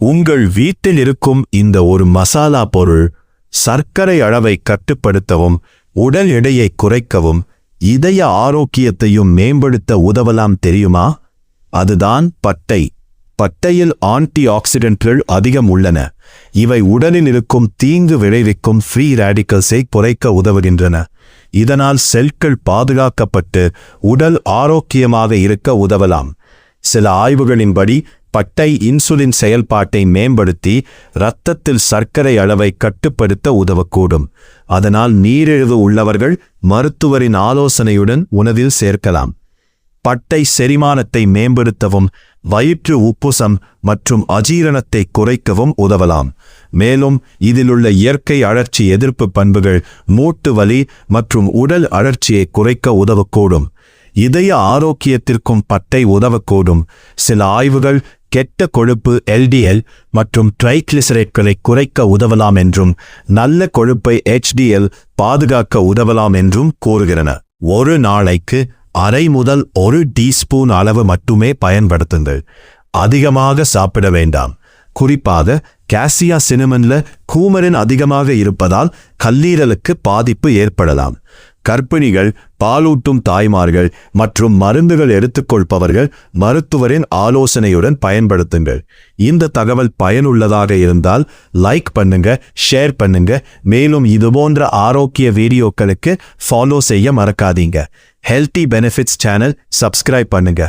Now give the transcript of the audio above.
உங்கள் வீட்டில் இருக்கும் இந்த ஒரு மசாலா பொருள் சர்க்கரை அளவை கட்டுப்படுத்தவும் உடல் எடையை குறைக்கவும் இதய ஆரோக்கியத்தையும் மேம்படுத்த உதவலாம் தெரியுமா? அதுதான் பட்டை. பட்டையில் ஆன்டி ஆக்சிடென்ட்கள் அதிகம் உள்ளன. இவை உடலில் இருக்கும் தீங்கு விளைவிக்கும் ஃப்ரீ ரேடிக்கல்ஸை குறைக்க உதவுகின்றன. இதனால் செல்கள் பாதுகாக்கப்பட்டு உடல் ஆரோக்கியமாக இருக்க உதவலாம். சில ஆய்வுகளின்படி பட்டை இன்சுலின் செயல்பாட்டை மேம்படுத்தி இரத்தத்தில் சர்க்கரை அளவை கட்டுப்படுத்த உதவக்கூடும். அதனால் நீரிழிவு உள்ளவர்கள் மருத்துவரின் ஆலோசனையுடன் உணவில் சேர்க்கலாம். பட்டை செரிமானத்தை மேம்படுத்தவும் வயிற்று உப்புசம் மற்றும் அஜீரணத்தை குறைக்கவும் உதவலாம். மேலும் இதிலுள்ள இயற்கை அழற்சி எதிர்ப்பு பண்புகள் மூட்டு வலி மற்றும் உடல் அழற்சியை குறைக்க உதவக்கூடும். இதய ஆரோக்கியத்திற்கும் பட்டை உதவக்கூடும். சில ஆய்வுகள் கெட்ட கொழுப்பு LDL மற்றும் ட்ரைக்ளிசரைட்களை குறைக்க உதவலாம் என்றும் நல்ல கொழுப்பை HDL பாதுகாக்க உதவலாம் என்றும் கூறுகின்றன. ஒரு நாளைக்கு 1/2 முதல் 1 டீஸ்பூன் அளவு மட்டுமே பயன்படுத்துங்கள். அதிகமாக சாப்பிட வேண்டாம். குறிப்பாக காசியா சினமன்ல கூமரின் அதிகமாக இருப்பதால் கல்லீரலுக்கு பாதிப்பு ஏற்படலாம். கர்ப்பிணிகள், பாலூட்டும் தாய்மார்கள் மற்றும் மருந்துகள் எடுத்துக்கொள்பவர்கள் மருத்துவரின் ஆலோசனையுடன் பயன்படுத்துங்கள். இந்த தகவல் பயனுள்ளதாக இருந்தால் லைக் பண்ணுங்க, ஷேர் பண்ணுங்க. மேலும் இதுபோன்ற ஆரோக்கிய வீடியோக்களுக்கு ஃபாலோ செய்ய மறக்காதீங்க. ஹெல்த்தி பெனிஃபிட்ஸ் சேனல் சப்ஸ்கிரைப் பண்ணுங்க.